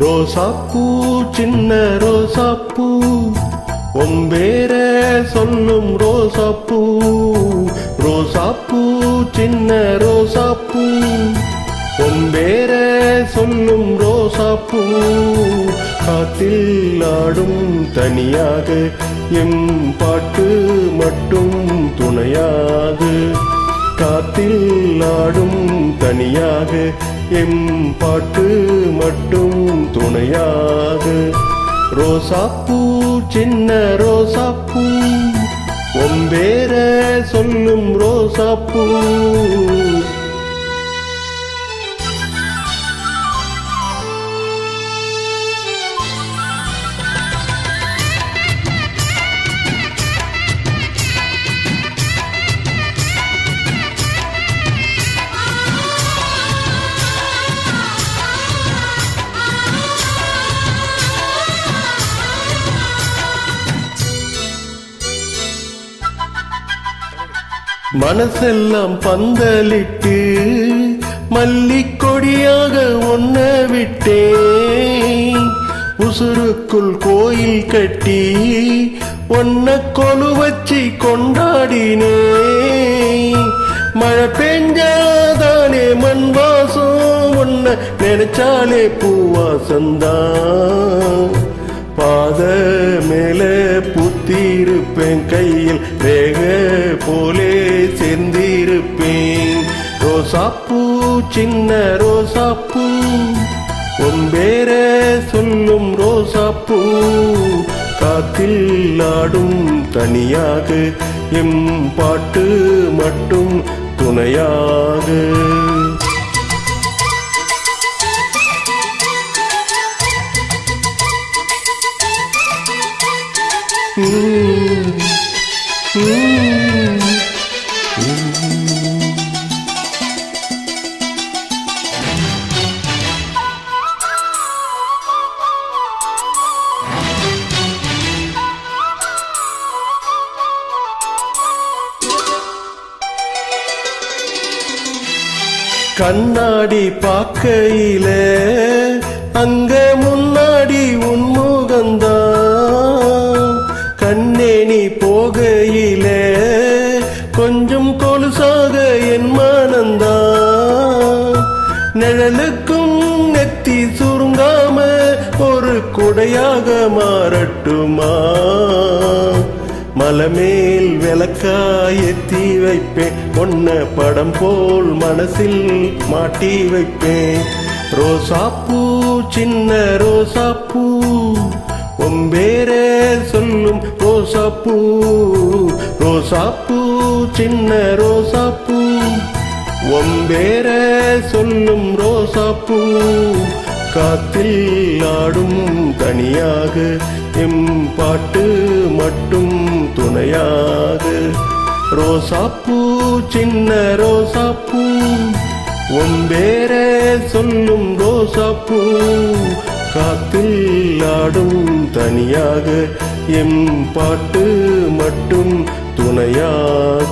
ரோசாப்பூ சின்ன ரோசாப்பூ ஒம்பேர சொல்லும் ரோசாப்பூ ரோசாப்பூ சின்ன ரோசாப்பூ ஒம்பேர சொல்லும் ரோசாப்பூ காத்தில் ஆடும் தனியாக எம் பாட்டு மட்டும் துணையாக காத்தில் ஆடும் தனியாக எம் பாட்டு மட்டும் துணையாக ரோசாப்பூ சின்ன ரோசாப்பூ ஒம்பேர சொல்லும் ரோசாப்பூ மனசெல்லாம் பந்தலிட்டு மல்லிக்கொடியாக ஒன்ன விட்டேன் உசுருக்குள் கோயில் கட்டி ஒன்ன கொலு வச்சு கொண்டாடினே மழை பெஞ்சாதானே மண் வாசம் ஒன்ன நினைச்சாலே பூவாசந்தான் பாத மேல புத்திருப்பேன் கையில் ரேக போலே சேர்ந்திருப்பேன் ரோசாப்பூ சின்ன ரோசாப்பூ ஒம்பேர சொல்லும் ரோசாப்பூ காத்தில் ஆடும் தனியாக எம் பாட்டு மட்டும் துணையாக கண்ணாடி பார்க்கையில அங்க முன்னாடி உன்முகந்தான் கண்ணே நீ போகையில கொஞ்சம் கொலுசாக என் மனந்தான் நிழலுக்கும் நெத்தி சுருங்காம ஒரு குடையாக மாறட்டுமா மலமேல் விளக்காயத்தி வைப்பேன் ஒன்ன படம் போல் மனசில் மாட்டி வைப்பேன் ரோசாப்பூ சின்ன ரோசாப்பூ ஒம்பேர சொல்லும் ரோசாப்பூ ரோசாப்பூ சின்ன ரோசாப்பூ ஒம்பேர சொல்லும் ரோசாப்பூ காத்தில் ஆடும் தனியாக எம் பாட்டு மட்டும் துணையாக ரோசாப்பூ சின்ன ரோசாப்பூ ஒம்பேர சொல்லும் ரோசாப்பூ காத்தில் ஆடும் தனியாக எம் பாட்டு மட்டும் துணையாக